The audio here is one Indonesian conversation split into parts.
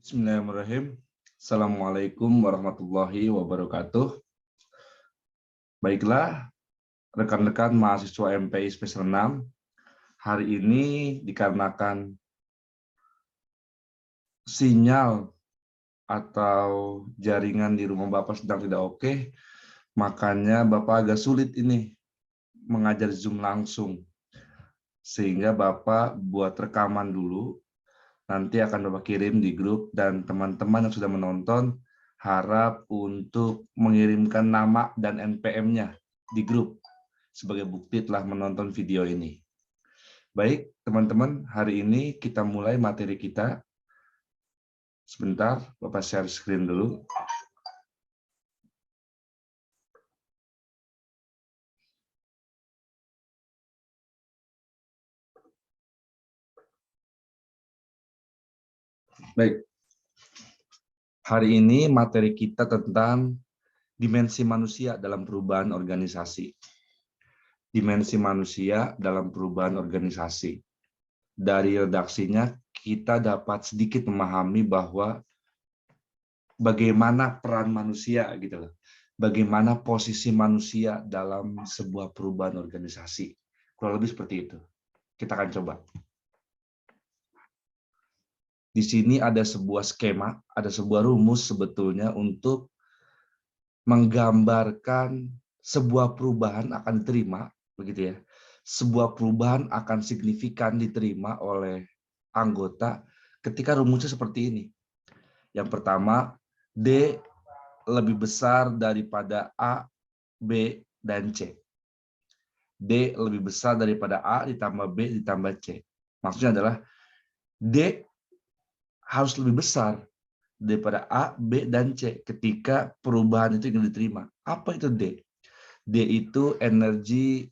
Bismillahirrahmanirrahim. Assalamualaikum warahmatullahi wabarakatuh. Baiklah, rekan-rekan mahasiswa MPI semester 6, hari ini dikarenakan sinyal atau jaringan di rumah Bapak sedang tidak oke, makanya Bapak agak sulit ini mengajar Zoom langsung. Sehingga Bapak buat rekaman dulu, nanti akan Bapak kirim di grup, dan teman-teman yang sudah menonton harap untuk mengirimkan nama dan NPM-nya di grup sebagai bukti telah menonton video ini. Baik, teman-teman, hari ini kita mulai materi kita. Sebentar, Bapak share screen dulu. Baik, hari ini materi kita tentang dimensi manusia dalam perubahan organisasi. Dimensi manusia dalam perubahan organisasi. Dari redaksinya, kita dapat sedikit memahami bahwa bagaimana peran manusia, gitu loh. Bagaimana posisi manusia dalam sebuah perubahan organisasi. Kurang lebih seperti itu. Kita akan coba. Di sini ada sebuah skema, ada sebuah rumus sebetulnya untuk menggambarkan sebuah perubahan akan diterima, begitu ya. Sebuah perubahan akan signifikan diterima oleh anggota ketika rumusnya seperti ini. Yang pertama, D lebih besar daripada A, B, dan C. D lebih besar daripada A ditambah B ditambah C. Maksudnya adalah D harus lebih besar daripada A, B, dan C ketika perubahan itu ingin diterima. Apa itu D? D itu energy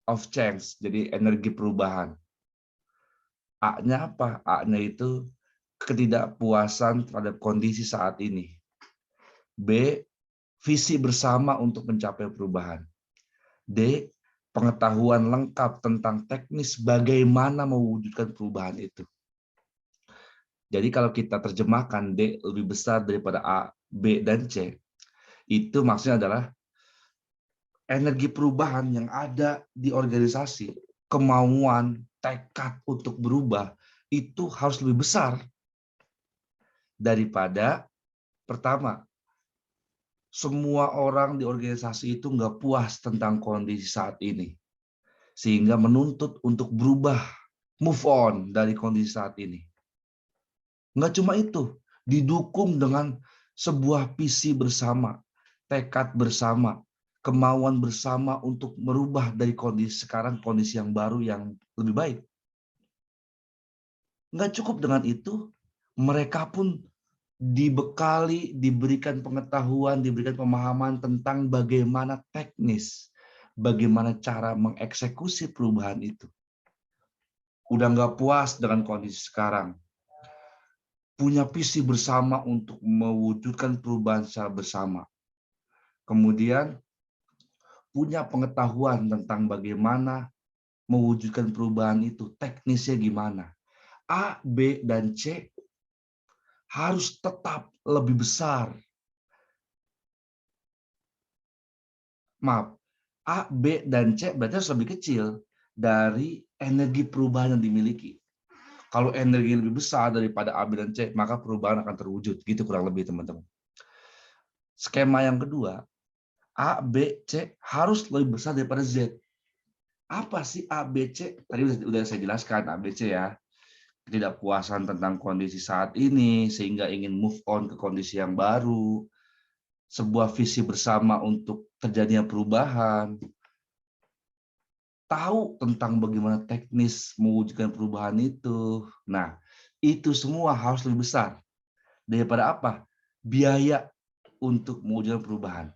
of change, jadi energi perubahan. A-nya apa? A-nya itu ketidakpuasan terhadap kondisi saat ini. B, visi bersama untuk mencapai perubahan. D, pengetahuan lengkap tentang teknis bagaimana mewujudkan perubahan itu. Jadi kalau kita terjemahkan D lebih besar daripada A, B, dan C, itu maksudnya adalah energi perubahan yang ada di organisasi, kemauan, tekad untuk berubah, itu harus lebih besar daripada pertama, semua orang di organisasi itu nggak puas tentang kondisi saat ini. Sehingga menuntut untuk berubah, move on dari kondisi saat ini. Nggak cuma itu, didukung dengan sebuah visi bersama, tekad bersama, kemauan bersama untuk merubah dari kondisi sekarang, kondisi yang baru yang lebih baik. Nggak cukup dengan itu, mereka pun dibekali, diberikan pengetahuan, diberikan pemahaman tentang bagaimana teknis, bagaimana cara mengeksekusi perubahan itu. Udah nggak puas dengan kondisi sekarang, punya visi bersama untuk mewujudkan perubahan secara bersama. Kemudian punya pengetahuan tentang bagaimana mewujudkan perubahan itu, teknisnya gimana. A, B, dan C harus tetap lebih besar. Maaf, A, B, dan C berarti harus lebih kecil dari energi perubahan yang dimiliki. Kalau energi lebih besar daripada A, B, dan C, maka perubahan akan terwujud. Gitu kurang lebih, teman-teman. Skema yang kedua, A, B, C harus lebih besar daripada Z. Apa sih A, B, C? Tadi udah saya jelaskan A, B, C ya. Ketidakpuasan tentang kondisi saat ini, sehingga ingin move on ke kondisi yang baru. Sebuah visi bersama untuk terjadinya perubahan. Tahu tentang bagaimana teknis mewujudkan perubahan itu. Nah, itu semua harus lebih besar daripada apa? Biaya untuk mewujudkan perubahan.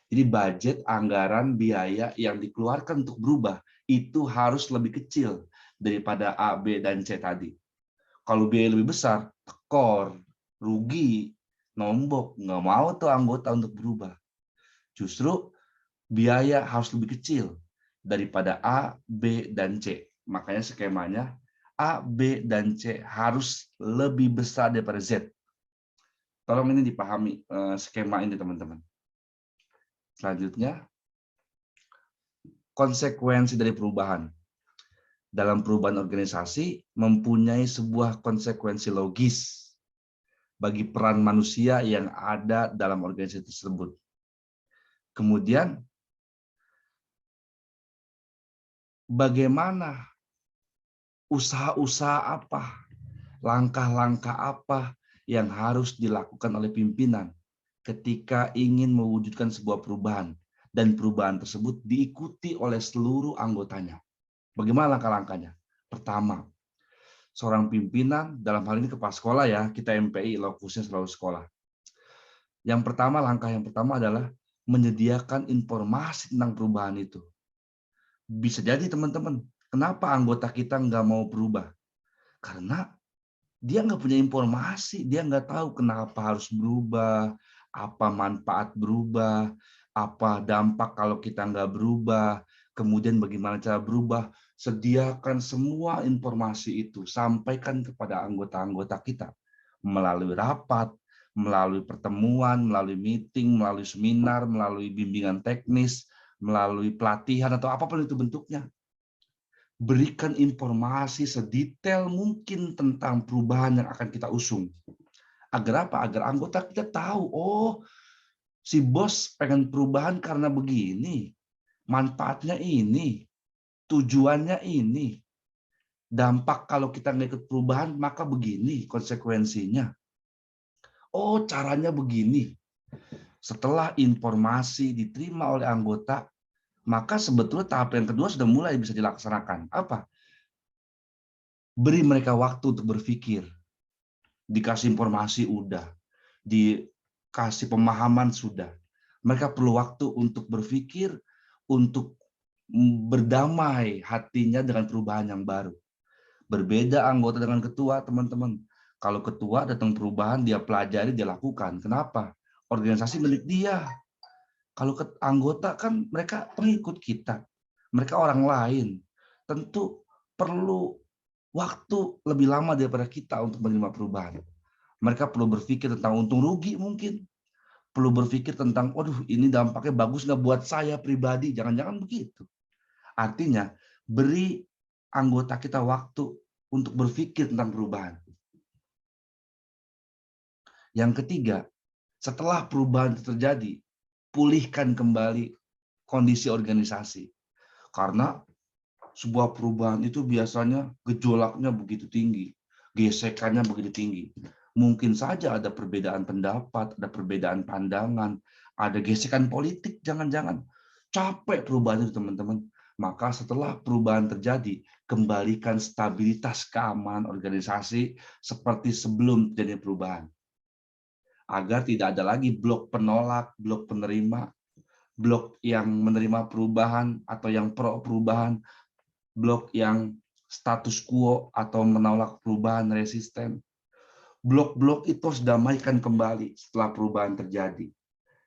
Jadi budget, anggaran, biaya yang dikeluarkan untuk berubah itu harus lebih kecil daripada A, B, dan C tadi. Kalau biaya lebih besar, tekor, rugi, nombok, nggak mau tuh anggota untuk berubah. Justru biaya harus lebih kecil daripada A, B, dan C. Makanya skemanya A, B, dan C harus lebih besar daripada Z. Tolong ini dipahami skema ini, teman-teman. Selanjutnya, konsekuensi dari perubahan. Dalam perubahan organisasi mempunyai sebuah konsekuensi logis bagi peran manusia yang ada dalam organisasi tersebut. Kemudian, bagaimana usaha-usaha apa, langkah-langkah apa yang harus dilakukan oleh pimpinan ketika ingin mewujudkan sebuah perubahan, dan perubahan tersebut diikuti oleh seluruh anggotanya. Bagaimana langkah-langkahnya? Pertama, seorang pimpinan, dalam hal ini kepala sekolah ya, kita MPI, lokusnya selalu sekolah. Langkah yang pertama adalah menyediakan informasi tentang perubahan itu. Bisa jadi teman-teman, kenapa anggota kita nggak mau berubah? Karena dia nggak punya informasi, dia nggak tahu kenapa harus berubah, apa manfaat berubah, apa dampak kalau kita nggak berubah, kemudian bagaimana cara berubah. Sediakan semua informasi itu, sampaikan kepada anggota-anggota kita melalui rapat, melalui pertemuan, melalui meeting, melalui seminar, melalui bimbingan teknis, melalui pelatihan atau apapun itu bentuknya. Berikan informasi sedetail mungkin tentang perubahan yang akan kita usung. Agar apa? Agar anggota kita tahu, oh, si bos pengen perubahan karena begini, manfaatnya ini, tujuannya ini, dampak kalau kita nggak ikut perubahan maka begini konsekuensinya. Oh, caranya begini. Setelah informasi diterima oleh anggota, maka sebetulnya tahap yang kedua sudah mulai bisa dilaksanakan. Apa? Beri mereka waktu untuk berpikir. Dikasih informasi udah, dikasih pemahaman sudah. Mereka perlu waktu untuk berpikir, untuk berdamai hatinya dengan perubahan yang baru. Berbeda anggota dengan ketua, teman-teman. Kalau ketua datang perubahan, dia pelajari, dia lakukan. Kenapa? Organisasi milik dia. Kalau anggota kan mereka pengikut kita. Mereka orang lain. Tentu perlu waktu lebih lama daripada kita untuk menerima perubahan. Mereka perlu berpikir tentang untung rugi mungkin. Perlu berpikir tentang, waduh ini dampaknya bagus nggak buat saya pribadi. Jangan-jangan begitu. Artinya, beri anggota kita waktu untuk berpikir tentang perubahan. Yang ketiga, setelah perubahan terjadi, pulihkan kembali kondisi organisasi. Karena sebuah perubahan itu biasanya gejolaknya begitu tinggi, gesekannya begitu tinggi. Mungkin saja ada perbedaan pendapat, ada perbedaan pandangan, ada gesekan politik, jangan-jangan. Capek perubahan itu, teman-teman. Maka setelah perubahan terjadi, kembalikan stabilitas keamanan organisasi seperti sebelum terjadi perubahan. Agar tidak ada lagi blok penolak, blok penerima, blok yang menerima perubahan atau yang pro perubahan, blok yang status quo atau menolak perubahan resisten. Blok-blok itu harus damaikan kembali setelah perubahan terjadi.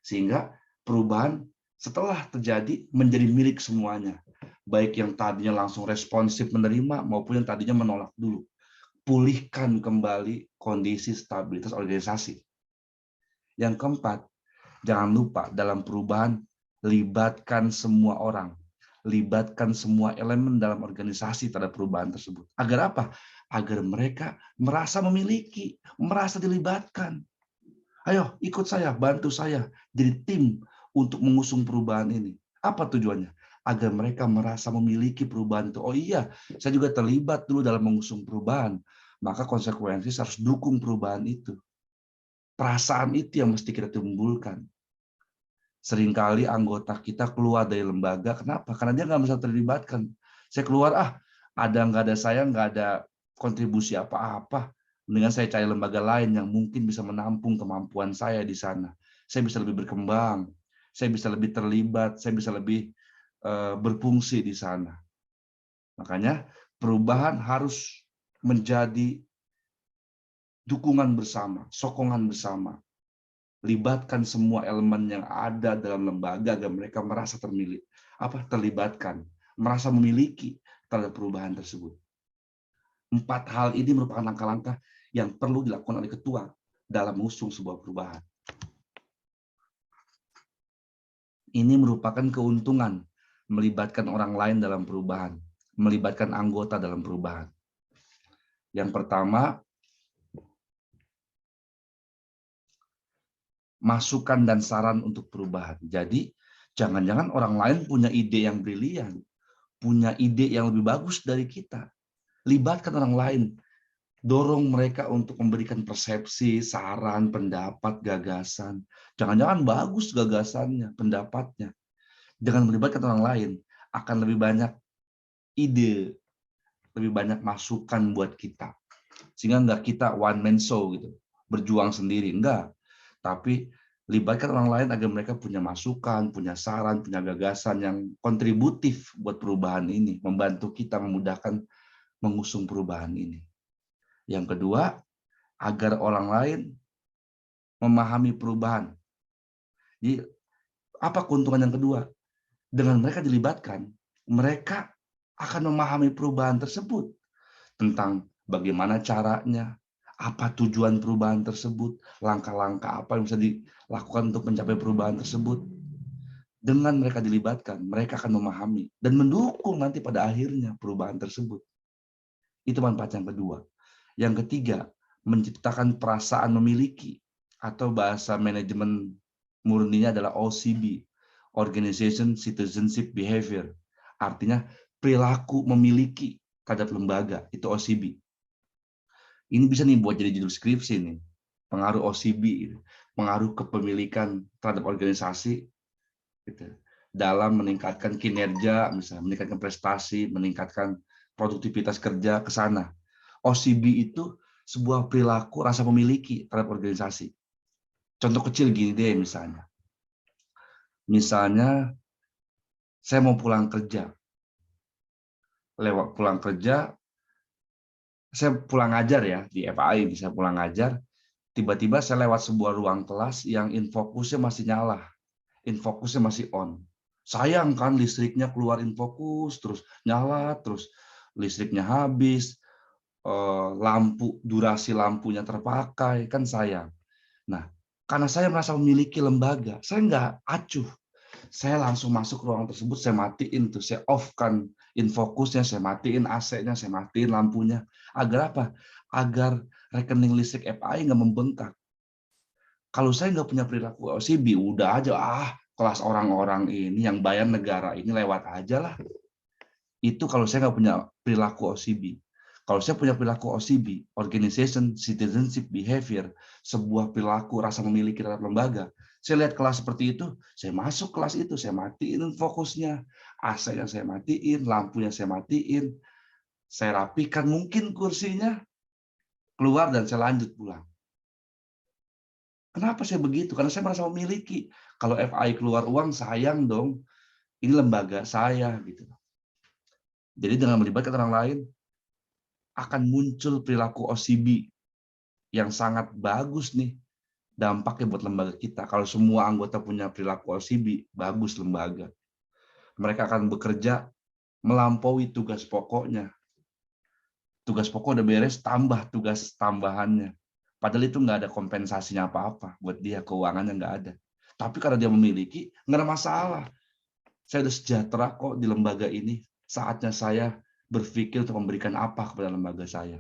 Sehingga perubahan setelah terjadi menjadi milik semuanya. Baik yang tadinya langsung responsif menerima maupun yang tadinya menolak dulu. Pulihkan kembali kondisi stabilitas organisasi. Yang keempat, jangan lupa dalam perubahan libatkan semua orang. Libatkan semua elemen dalam organisasi terhadap perubahan tersebut. Agar apa? Agar mereka merasa memiliki, merasa dilibatkan. Ayo ikut saya, bantu saya jadi tim untuk mengusung perubahan ini. Apa tujuannya? Agar mereka merasa memiliki perubahan itu. Oh iya, saya juga terlibat dulu dalam mengusung perubahan. Maka konsekuensi harus dukung perubahan itu. Perasaan itu yang mesti kita timbulkan. Seringkali anggota kita keluar dari lembaga, kenapa? Karena dia nggak bisa terlibatkan. Saya keluar, nggak ada saya, nggak ada kontribusi apa-apa. Mendingan saya cari lembaga lain yang mungkin bisa menampung kemampuan saya di sana. Saya bisa lebih berkembang, saya bisa lebih terlibat, saya bisa lebih berfungsi di sana. Makanya perubahan harus menjadi dukungan bersama, sokongan bersama. Libatkan semua elemen yang ada dalam lembaga agar mereka merasa terlibatkan, merasa memiliki terhadap perubahan tersebut. 4 hal ini merupakan langkah-langkah yang perlu dilakukan oleh ketua dalam mengusung sebuah perubahan. Ini merupakan keuntungan melibatkan orang lain dalam perubahan, melibatkan anggota dalam perubahan. Yang pertama, masukan dan saran untuk perubahan. Jadi, jangan-jangan orang lain punya ide yang brilian, punya ide yang lebih bagus dari kita. Libatkan orang lain, dorong mereka untuk memberikan persepsi, saran, pendapat, gagasan. Jangan-jangan bagus gagasannya, pendapatnya. Dengan melibatkan orang lain, akan lebih banyak ide, lebih banyak masukan buat kita. Sehingga nggak kita one man show gitu, berjuang sendiri, enggak. Tapi libatkan orang lain agar mereka punya masukan, punya saran, punya gagasan yang kontributif buat perubahan ini, membantu kita memudahkan mengusung perubahan ini. Yang kedua, agar orang lain memahami perubahan. Jadi, apa keuntungan yang kedua? Dengan mereka dilibatkan, mereka akan memahami perubahan tersebut, tentang bagaimana caranya, apa tujuan perubahan tersebut, langkah-langkah apa yang bisa dilakukan untuk mencapai perubahan tersebut. Dengan mereka dilibatkan, mereka akan memahami dan mendukung nanti pada akhirnya perubahan tersebut. Itu manfaat yang kedua. Yang ketiga, menciptakan perasaan memiliki, atau bahasa manajemen murninya adalah OCB, Organization Citizenship Behavior. Artinya perilaku memiliki terhadap lembaga, itu OCB. Ini bisa nih buat jadi judul skripsi nih. Pengaruh OCB, pengaruh kepemilikan terhadap organisasi gitu, dalam meningkatkan kinerja, misalnya meningkatkan prestasi, meningkatkan produktivitas kerja ke sana. OCB itu sebuah perilaku rasa memiliki terhadap organisasi. Contoh kecil gini deh misalnya. Misalnya saya mau pulang kerja. Lewat pulang kerja, saya pulang ngajar ya di FAI, bisa pulang ngajar. Tiba-tiba saya lewat sebuah ruang kelas yang infokusnya masih nyala, infokusnya masih on. Sayang kan listriknya keluar infokus, terus nyala, terus listriknya habis, lampu, durasi lampunya terpakai, kan sayang. Nah, karena saya merasa memiliki lembaga, saya nggak acuh. Saya langsung masuk ruangan tersebut, saya matiin tuh, saya off kan infokusnya, saya matiin AC-nya, saya matiin lampunya. Agar apa? Agar rekening listrik FAI nggak membengkak. Kalau saya nggak punya perilaku OCB, udah aja, kelas orang-orang ini yang bayar negara ini lewat aja lah. Itu kalau saya nggak punya perilaku OCB. Kalau saya punya perilaku OCB, Organization Citizenship Behavior, sebuah perilaku rasa memiliki terhadap lembaga, saya lihat kelas seperti itu, saya masuk kelas itu, saya matiin fokusnya, AC-nya saya matiin, lampunya saya matiin, saya rapikan mungkin kursinya, keluar dan saya lanjut pulang. Kenapa saya begitu? Karena saya merasa memiliki. Kalau FI keluar uang, sayang dong. Ini lembaga saya gitu. Jadi dengan melibatkan orang lain, akan muncul perilaku OCB yang sangat bagus nih dampaknya buat lembaga kita. Kalau semua anggota punya perilaku OCB, bagus lembaga. Mereka akan bekerja melampaui tugas pokoknya. Tugas pokok udah beres, tambah tugas tambahannya. Padahal itu nggak ada kompensasinya apa-apa buat dia, keuangannya nggak ada. Tapi karena dia memiliki, nggak ada masalah. Saya udah sejahtera kok di lembaga ini. Saatnya saya berpikir untuk memberikan apa kepada lembaga saya.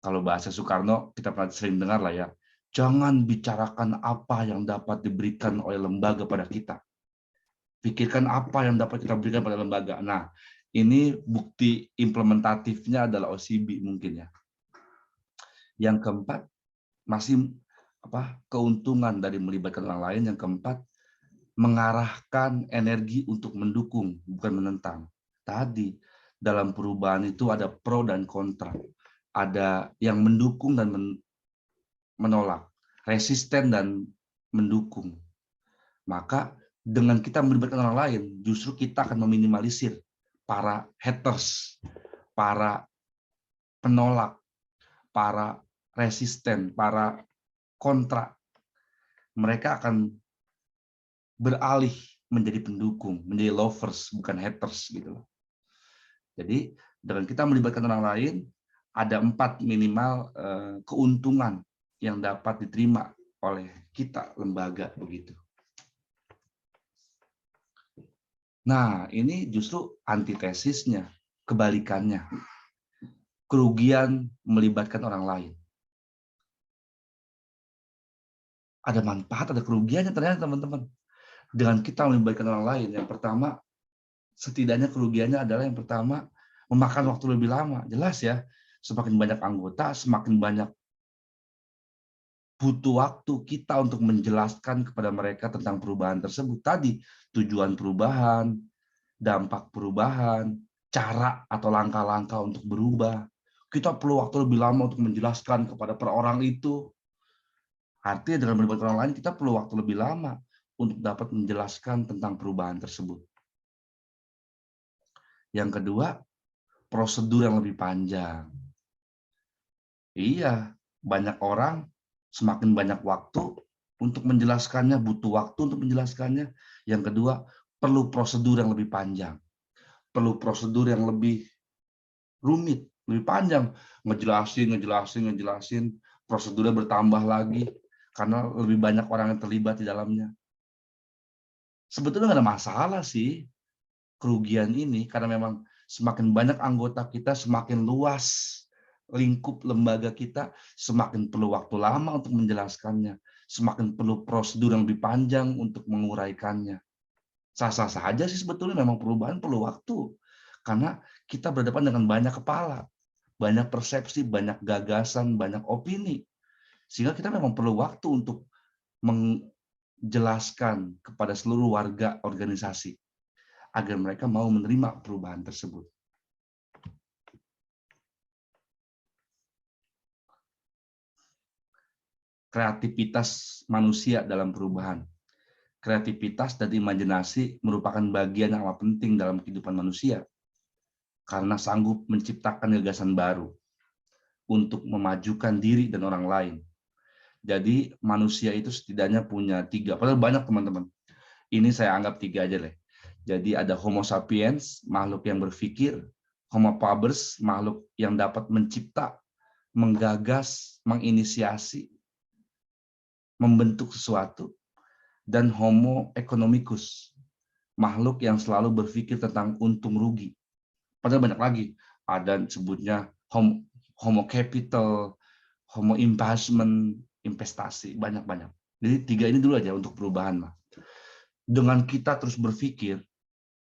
Kalau bahasa Soekarno, kita pernah sering dengar lah ya, jangan bicarakan apa yang dapat diberikan oleh lembaga pada kita. Pikirkan apa yang dapat kita berikan pada lembaga. Nah, ini bukti implementatifnya adalah OCB mungkin ya. Yang keempat, masih keuntungan dari melibatkan orang lain. Yang keempat, mengarahkan energi untuk mendukung, bukan menentang. Tadi, dalam perubahan itu ada pro dan kontra. Ada yang mendukung dan menolak, resisten dan mendukung. Maka dengan kita melibatkan orang lain, justru kita akan meminimalisir para haters, para penolak, para resisten, para kontra. Mereka akan beralih menjadi pendukung, menjadi lovers, bukan haters gitu loh. Jadi dengan kita melibatkan orang lain, ada 4 minimal keuntungan yang dapat diterima oleh kita, lembaga, begitu. Nah, ini justru antitesisnya, kebalikannya. Kerugian melibatkan orang lain. Ada manfaat, ada kerugiannya ternyata teman-teman. Dengan kita melibatkan orang lain, yang pertama, setidaknya kerugiannya adalah yang pertama, memakan waktu lebih lama. Jelas ya, semakin banyak anggota, semakin banyak butuh waktu kita untuk menjelaskan kepada mereka tentang perubahan tersebut. Tadi, tujuan perubahan, dampak perubahan, cara atau langkah-langkah untuk berubah. Kita perlu waktu lebih lama untuk menjelaskan kepada per orang itu. Artinya dengan melibatkan orang lain, kita perlu waktu lebih lama untuk dapat menjelaskan tentang perubahan tersebut. Yang kedua, prosedur yang lebih panjang. Iya, banyak orang semakin banyak waktu untuk menjelaskannya, butuh waktu untuk menjelaskannya. Yang kedua, perlu prosedur yang lebih panjang. Perlu prosedur yang lebih rumit, lebih panjang. Ngejelasin, prosedurnya bertambah lagi karena lebih banyak orang yang terlibat di dalamnya. Sebetulnya nggak ada masalah sih kerugian ini, karena memang semakin banyak anggota kita, semakin luas lingkup lembaga kita, semakin perlu waktu lama untuk menjelaskannya, semakin perlu prosedur yang lebih panjang untuk menguraikannya. Sah-sah saja sih sebetulnya, memang perubahan perlu waktu, karena kita berhadapan dengan banyak kepala, banyak persepsi, banyak gagasan, banyak opini, sehingga kita memang perlu waktu untuk menjelaskan kepada seluruh warga organisasi agar mereka mau menerima perubahan tersebut. Kreativitas manusia dalam perubahan. Kreativitas dan imajinasi merupakan bagian yang amat penting dalam kehidupan manusia karena sanggup menciptakan gagasan baru untuk memajukan diri dan orang lain. Jadi manusia itu setidaknya punya 3, padahal banyak teman-teman. Ini saya anggap 3 aja deh. Jadi ada Homo sapiens, makhluk yang berpikir, Homo faber, makhluk yang dapat mencipta, menggagas, menginisiasi, membentuk sesuatu, dan Homo economicus, makhluk yang selalu berpikir tentang untung rugi. Padahal banyak lagi, ada sebutnya Homo capital, Homo investment, investasi, banyak-banyak. Jadi 3 ini dulu aja untuk perubahan. Dengan kita terus berpikir,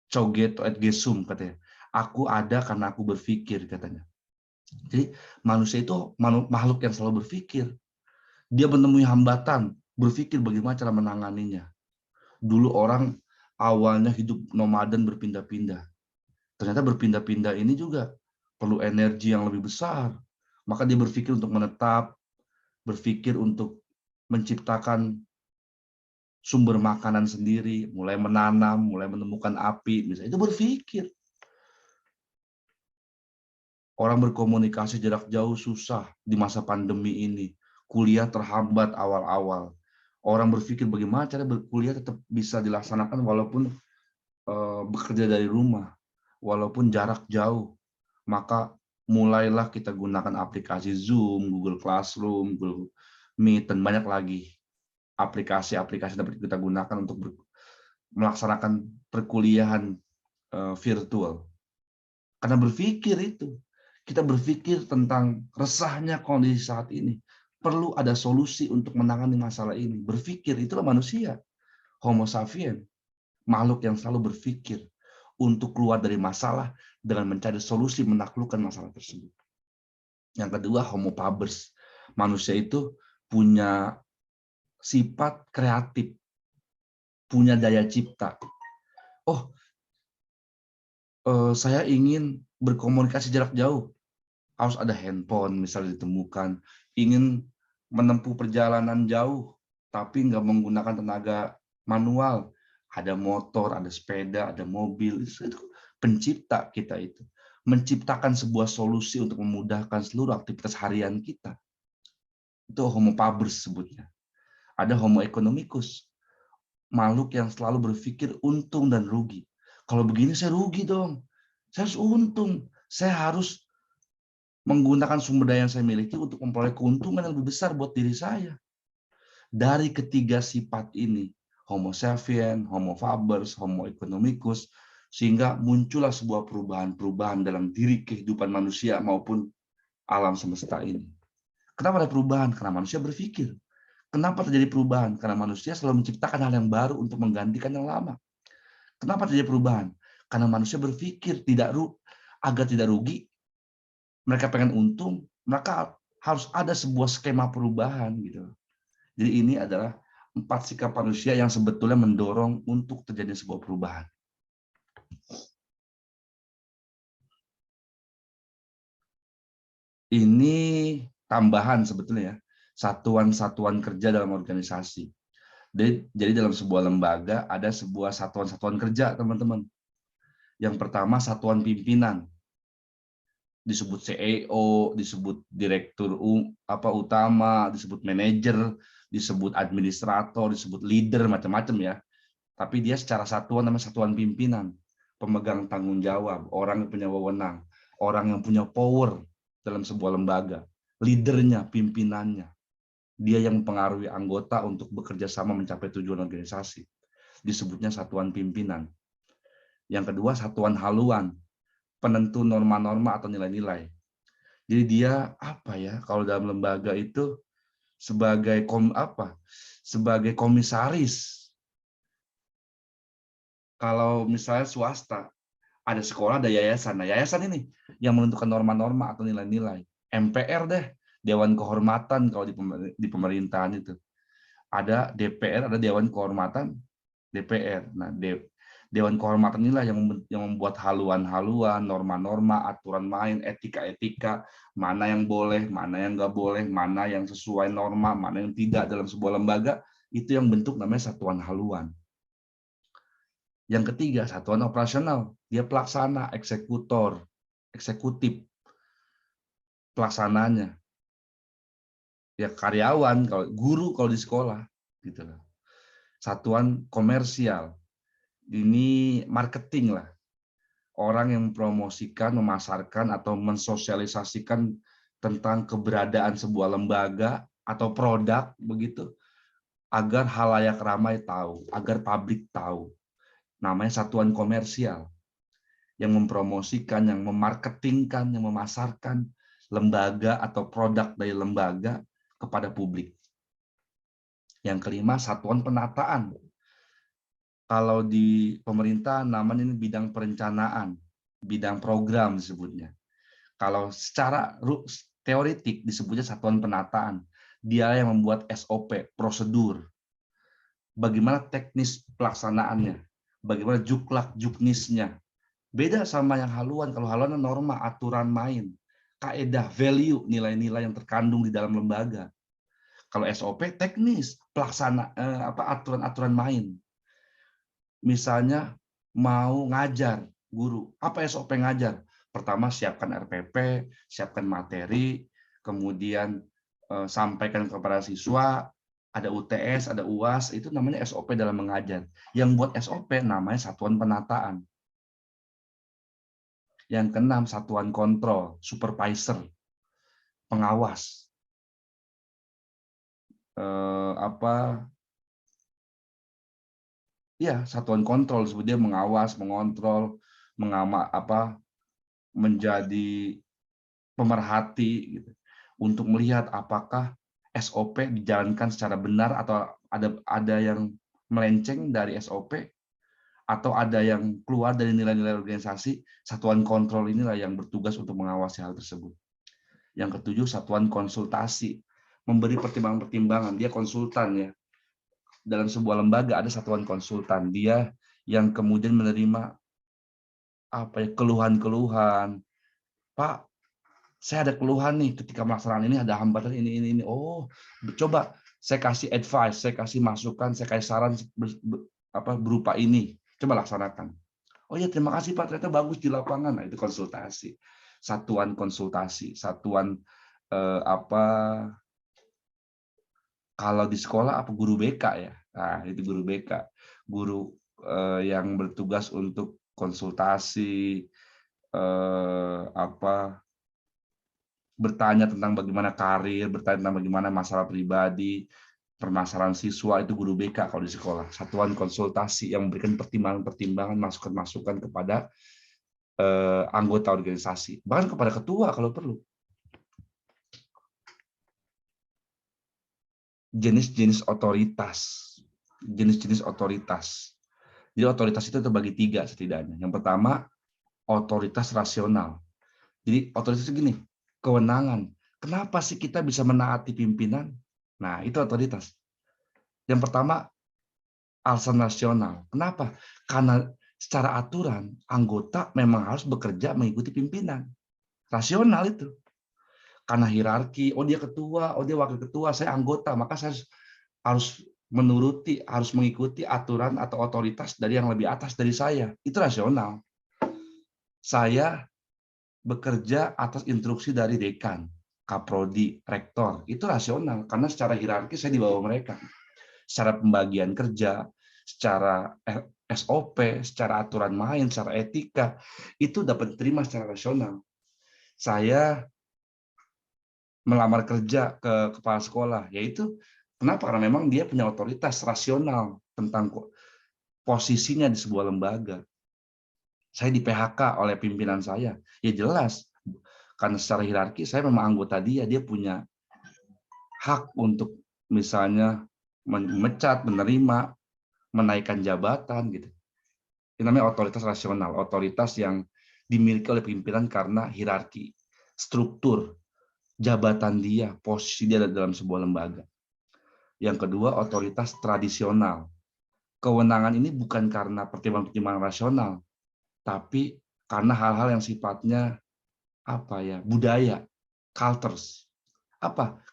cogeto et gesum katanya, aku ada karena aku berpikir katanya. Jadi manusia itu makhluk yang selalu berpikir. Dia menemui hambatan, berpikir bagaimana cara menanganinya. Dulu orang awalnya hidup nomaden berpindah-pindah. Ternyata berpindah-pindah ini juga perlu energi yang lebih besar. Maka dia berpikir untuk menetap, berpikir untuk menciptakan sumber makanan sendiri, mulai menanam, mulai menemukan api, misalnya itu berpikir. Orang berkomunikasi jarak jauh susah di masa pandemi ini. Kuliah terhambat awal-awal. Orang berpikir bagaimana cara berkuliah tetap bisa dilaksanakan walaupun bekerja dari rumah, walaupun jarak jauh. Maka mulailah kita gunakan aplikasi Zoom, Google Classroom, Google Meet, dan banyak lagi aplikasi-aplikasi dapat kita gunakan untuk melaksanakan perkuliahan virtual. Karena berpikir itu, kita berpikir tentang resahnya kondisi saat ini. Perlu ada solusi untuk menangani masalah ini. Berpikir, itulah manusia. Homo sapiens, makhluk yang selalu berpikir untuk keluar dari masalah dengan mencari solusi menaklukkan masalah tersebut. Yang kedua, Homo faber. Manusia itu punya sifat kreatif, punya daya cipta. Oh, saya ingin berkomunikasi jarak jauh. Harus ada handphone misalnya ditemukan. Ingin menempuh perjalanan jauh, tapi nggak menggunakan tenaga manual. Ada motor, ada sepeda, ada mobil. Itu pencipta kita itu. Menciptakan sebuah solusi untuk memudahkan seluruh aktivitas harian kita. Itu Homo faber sebutnya. Ada Homo economicus, makhluk yang selalu berpikir untung dan rugi. Kalau begini saya rugi dong. Saya harus untung. Saya harus menggunakan sumber daya yang saya miliki untuk memperoleh keuntungan yang lebih besar buat diri saya. Dari ketiga sifat ini, Homo sapien, Homo fabers, Homo economicus, sehingga muncullah sebuah perubahan-perubahan dalam diri kehidupan manusia maupun alam semesta ini. Kenapa ada perubahan? Karena manusia berpikir. Kenapa terjadi perubahan? Karena manusia selalu menciptakan hal yang baru untuk menggantikan yang lama. Kenapa terjadi perubahan? Karena manusia berpikir agar tidak rugi, mereka pengen untung, maka harus ada sebuah skema perubahan gitu. Jadi ini adalah 4 sikap manusia yang sebetulnya mendorong untuk terjadi sebuah perubahan. Ini tambahan sebetulnya ya, satuan-satuan kerja dalam organisasi. Jadi dalam sebuah lembaga ada sebuah satuan-satuan kerja, teman-teman. Yang pertama satuan pimpinan. Disebut CEO, disebut direktur utama, disebut manajer, disebut administrator, disebut leader, macam-macam ya. Tapi dia secara satuan namanya satuan pimpinan, pemegang tanggung jawab, orang yang punya wewenang, orang yang punya power dalam sebuah lembaga, leadernya, pimpinannya. Dia yang mempengaruhi anggota untuk bekerja sama mencapai tujuan organisasi. Disebutnya satuan pimpinan. Yang kedua, satuan haluan, penentu norma-norma atau nilai-nilai. Jadi dia apa ya? Kalau dalam lembaga itu sebagai sebagai komisaris. Kalau misalnya swasta, ada sekolah, ada yayasan. Nah, yayasan ini yang menentukan norma-norma atau nilai-nilai. MPR deh, Dewan Kehormatan kalau di pemerintahan itu. Ada DPR, ada Dewan Kehormatan DPR. Nah, Dewan Kehormatan inilah yang membuat haluan-haluan, norma-norma, aturan main, etika-etika, mana yang boleh, mana yang nggak boleh, mana yang sesuai norma, mana yang tidak dalam sebuah lembaga, itu yang bentuk namanya satuan haluan. Yang ketiga, satuan operasional. Dia pelaksana, eksekutor, eksekutif, pelaksananya. Ya karyawan, kalau guru kalau di sekolah, gitu loh. Satuan komersial. Ini marketing lah. Orang yang mempromosikan, memasarkan, atau mensosialisasikan tentang keberadaan sebuah lembaga atau produk, begitu, agar halayak ramai tahu, agar publik tahu. Namanya satuan komersial. Yang mempromosikan, yang memarketingkan, yang memasarkan lembaga atau produk dari lembaga kepada publik. Yang kelima, satuan penataan. Kalau di pemerintah namanya ini bidang perencanaan, bidang program disebutnya. Kalau secara teoretik disebutnya satuan penataan. Dia yang membuat SOP, prosedur. Bagaimana teknis pelaksanaannya, bagaimana juklak juknisnya. Beda sama yang haluan. Kalau haluan norma, aturan main, kaedah, value, nilai-nilai yang terkandung di dalam lembaga. Kalau SOP teknis, aturan-aturan main. Misalnya mau ngajar guru, apa SOP ngajar? Pertama siapkan RPP, siapkan materi, kemudian sampaikan kepada siswa, ada UTS, ada UAS, itu namanya SOP dalam mengajar. Yang buat SOP namanya satuan penataan. Yang keenam, satuan kontrol, supervisor, pengawas. Satuan kontrol, dia mengawas, mengontrol, menjadi pemerhati gitu, untuk melihat apakah SOP dijalankan secara benar atau ada yang melenceng dari SOP atau ada yang keluar dari nilai-nilai organisasi. Satuan kontrol inilah yang bertugas untuk mengawasi hal tersebut. Yang ketujuh, satuan konsultasi, memberi pertimbangan-pertimbangan. Dia konsultan ya. Dalam sebuah lembaga ada satuan konsultan. Dia yang kemudian menerima keluhan-keluhan. Pak, saya ada keluhan nih ketika melaksanakan ini, ada hambatan ini. Oh, coba saya kasih advice, saya kasih masukan, saya kasih saran berupa ini. Coba laksanakan. Oh ya, terima kasih Pak, ternyata bagus di lapangan. Nah, itu konsultasi. Satuan konsultasi, satuan kalau di sekolah guru BK ya. Nah, itu guru BK. Guru yang bertugas untuk konsultasi, bertanya tentang bagaimana karir, bertanya tentang bagaimana masalah pribadi, permasalahan siswa, itu guru BK kalau di sekolah. Satuan konsultasi yang memberikan pertimbangan-pertimbangan, masukan-masukan kepada anggota organisasi, bahkan kepada ketua kalau perlu. Jenis-jenis otoritas. Jenis-jenis otoritas. Jadi otoritas itu terbagi 3 setidaknya. Yang pertama, otoritas rasional. Jadi otoritas itu gini, kewenangan. Kenapa sih kita bisa menaati pimpinan? Nah, itu otoritas. Yang pertama, alasan rasional. Kenapa? Karena secara aturan, anggota memang harus bekerja mengikuti pimpinan. Rasional itu. Karena hierarki, oh dia ketua, oh dia wakil ketua, saya anggota, maka saya harus menuruti, harus mengikuti aturan atau otoritas dari yang lebih atas dari saya. Itu rasional. Saya bekerja atas instruksi dari dekan, kaprodi, rektor. Itu rasional, karena secara hierarki saya di bawah mereka. Secara pembagian kerja, secara SOP, secara aturan main, secara etika, itu dapat diterima secara rasional. Saya melamar kerja ke kepala sekolah, yaitu kenapa? Karena memang dia punya otoritas rasional tentang posisinya di sebuah lembaga. Saya di PHK oleh pimpinan saya, ya jelas, karena secara hierarki saya memang anggota dia punya hak untuk misalnya memecat, menerima, menaikkan jabatan gitu. Ini namanya otoritas rasional, otoritas yang dimiliki oleh pimpinan karena hierarki, struktur, jabatan dia, posisi dia dalam sebuah lembaga. Yang kedua, otoritas tradisional. Kewenangan ini bukan karena pertimbangan-pertimbangan rasional, tapi karena hal-hal yang sifatnya budaya, cultures,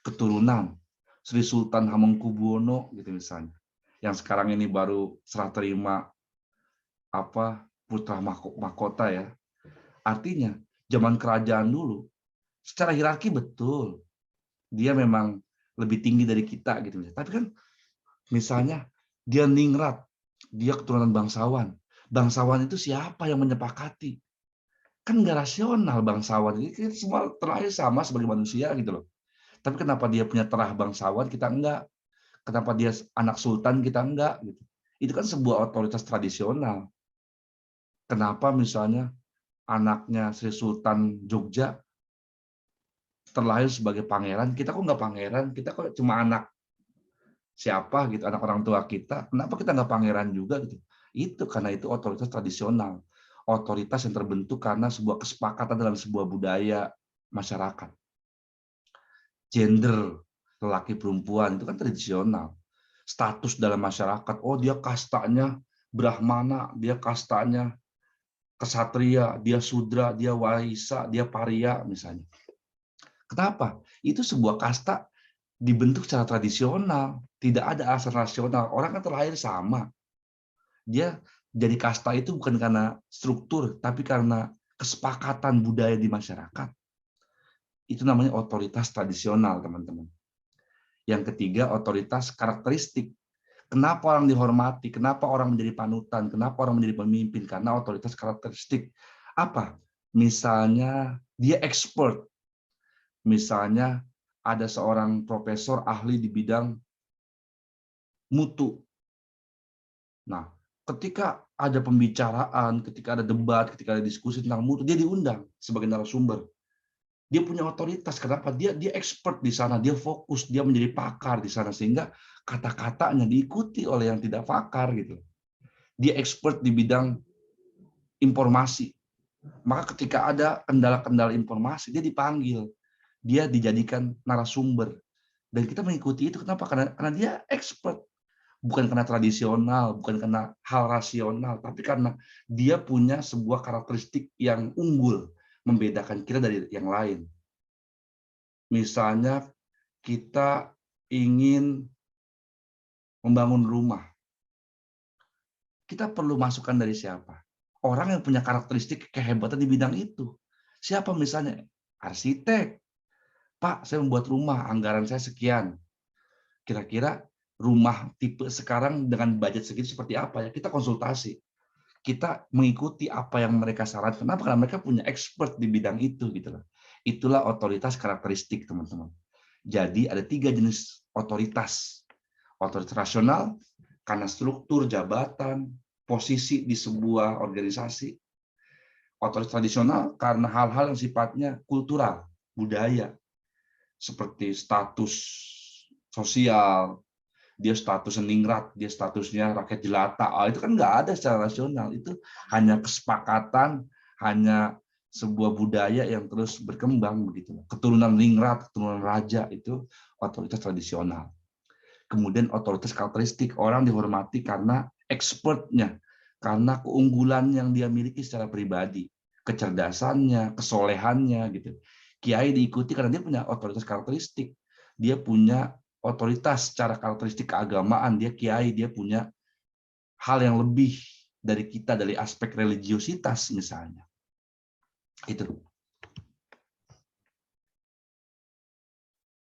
keturunan. Sri Sultan Hamengkubuwono gitu misalnya, yang sekarang ini baru serah terima putra mahkota ya. Artinya zaman kerajaan dulu secara hierarki betul dia memang lebih tinggi dari kita gitu. Tapi kan misalnya dia ningrat, dia keturunan bangsawan. Bangsawan itu siapa yang menyepakati? Kan nggak rasional bangsawan ini, kita semua terlahir sama sebagai manusia gitu loh. Tapi kenapa dia punya terah bangsawan, kita enggak? Kenapa dia anak sultan, kita enggak? Gitu. Itu kan sebuah otoritas tradisional. Kenapa misalnya anaknya Sri Sultan Jogja terlahir sebagai pangeran, kita kok nggak pangeran? Kita kok cuma anak siapa gitu, anak orang tua kita. Kenapa kita nggak pangeran juga gitu? Itu karena itu otoritas tradisional. Otoritas yang terbentuk karena sebuah kesepakatan dalam sebuah budaya masyarakat. Gender lelaki perempuan itu kan tradisional. Status dalam masyarakat, oh dia kastanya Brahmana, dia kastanya kesatria, dia sudra, dia waisa, dia paria misalnya. Kenapa? Itu sebuah kasta dibentuk secara tradisional, tidak ada alasan rasional. Orang kan terlahir sama. Dia jadi kasta itu bukan karena struktur, tapi karena kesepakatan budaya di masyarakat. Itu namanya otoritas tradisional, teman-teman. Yang ketiga, otoritas karakteristik. Kenapa orang dihormati? Kenapa orang menjadi panutan? Kenapa orang menjadi pemimpin? Karena otoritas karakteristik. Apa? Misalnya dia expert. Misalnya ada seorang profesor ahli di bidang mutu. Nah, ketika ada pembicaraan, ketika ada debat, ketika ada diskusi tentang mutu, dia diundang sebagai narasumber. Dia punya otoritas. Kenapa? Dia expert di sana, dia fokus, dia menjadi pakar di sana, sehingga kata-katanya diikuti oleh yang tidak pakar gitu. Dia expert di bidang informasi. Maka ketika ada kendala-kendala informasi, dia dipanggil, dia dijadikan narasumber. Dan kita mengikuti itu. Kenapa? Karena dia expert. Bukan karena tradisional, bukan karena hal rasional, tapi karena dia punya sebuah karakteristik yang unggul, membedakan kita dari yang lain. Misalnya kita ingin membangun rumah. Kita perlu masukan dari siapa? Orang yang punya karakteristik kehebatan di bidang itu. Siapa misalnya? Arsitek. Pak, saya membuat rumah, anggaran saya sekian. Kira-kira rumah tipe sekarang dengan budget segitu seperti apa ya? Kita konsultasi. kita mengikuti apa yang mereka sarankan. Kenapa? Karena mereka punya expert di bidang itu, gitu loh. Itulah otoritas karakteristik, teman-teman. Jadi ada 3 jenis otoritas. Otoritas rasional karena struktur, jabatan, posisi di sebuah organisasi. Otoritas tradisional karena hal-hal yang sifatnya kultural, budaya, seperti status sosial, dia status ningrat, dia statusnya rakyat jelata. Itu kan nggak ada secara rasional. Itu hanya kesepakatan, hanya sebuah budaya yang terus berkembang begitu. Keturunan ningrat, keturunan raja itu otoritas tradisional. Kemudian otoritas karakteristik, orang dihormati karena expertnya, karena keunggulan yang dia miliki secara pribadi, kecerdasannya, kesolehannya gitu. Kiai diikuti karena dia punya otoritas karakteristik. Dia punya otoritas secara karakteristik keagamaan, dia kiai, dia punya hal yang lebih dari kita dari aspek religiositas misalnya. Itu.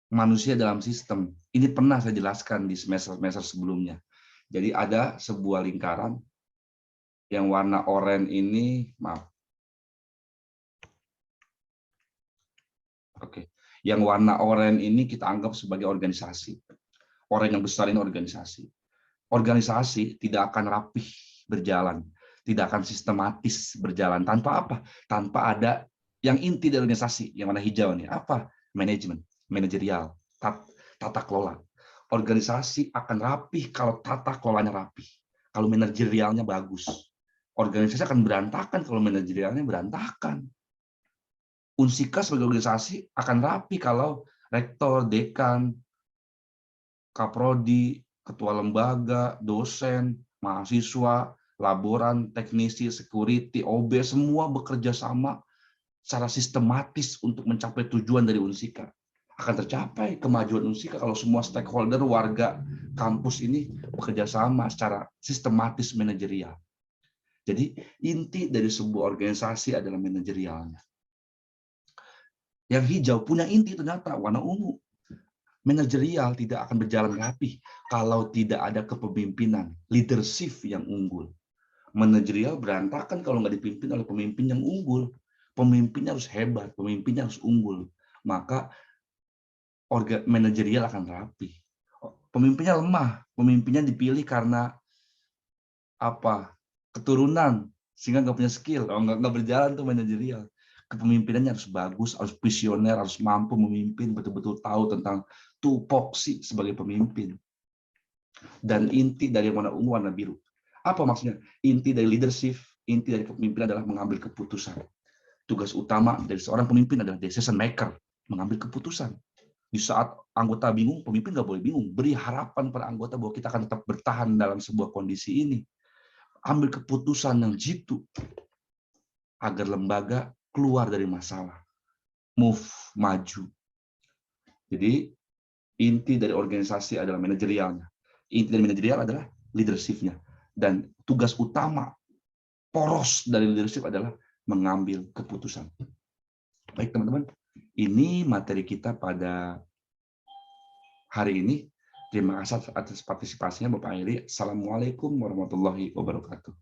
Manusia dalam sistem. Ini pernah saya jelaskan di semester-semester sebelumnya. Jadi ada sebuah lingkaran yang warna oranye ini, maaf. Oke. Yang warna oranye ini kita anggap sebagai organisasi. Oranye yang besar ini organisasi. Organisasi tidak akan rapih berjalan, tidak akan sistematis berjalan tanpa apa? Tanpa ada yang inti dari organisasi, yang warna hijau ini apa? Manajemen, manajerial, tata kelola. Organisasi akan rapih kalau tata kelolanya rapih, kalau manajerialnya bagus. Organisasi akan berantakan kalau manajerialnya berantakan. Unsika sebagai organisasi akan rapi kalau rektor, dekan, kaprodi, ketua lembaga, dosen, mahasiswa, laboran, teknisi, security, OB, semua bekerja sama secara sistematis untuk mencapai tujuan dari Unsika. Akan tercapai kemajuan Unsika kalau semua stakeholder, warga kampus ini bekerja sama secara sistematis manajerial. Jadi inti dari sebuah organisasi adalah manajerialnya. Yang hijau punya inti ternyata warna ungu. Manajerial tidak akan berjalan rapi kalau tidak ada kepemimpinan, leadership yang unggul. Manajerial berantakan kalau nggak dipimpin oleh pemimpin yang unggul. Pemimpinnya harus hebat, pemimpinnya harus unggul. Maka manajerial akan rapi. Pemimpinnya lemah, pemimpinnya dipilih karena apa? Keturunan, sehingga nggak punya skill, nggak berjalan tuh manajerial. Kepemimpinannya harus bagus, harus visioner, harus mampu memimpin, betul-betul tahu tentang tupoksi sebagai pemimpin. Dan inti dari warna ungu, warna biru. Apa maksudnya? Inti dari leadership, inti dari kepemimpinan adalah mengambil keputusan. Tugas utama dari seorang pemimpin adalah decision maker, mengambil keputusan. Di saat anggota bingung, pemimpin nggak boleh bingung. Beri harapan pada anggota bahwa kita akan tetap bertahan dalam sebuah kondisi ini. Ambil keputusan yang jitu agar lembaga keluar dari masalah. Move, maju. Jadi inti dari organisasi adalah manajerialnya. Inti dari manajerial adalah leadership-nya. Dan tugas utama poros dari leadership adalah mengambil keputusan. Baik teman-teman, ini materi kita pada hari ini. Terima kasih atas partisipasinya Bapak Heri. Assalamualaikum warahmatullahi wabarakatuh.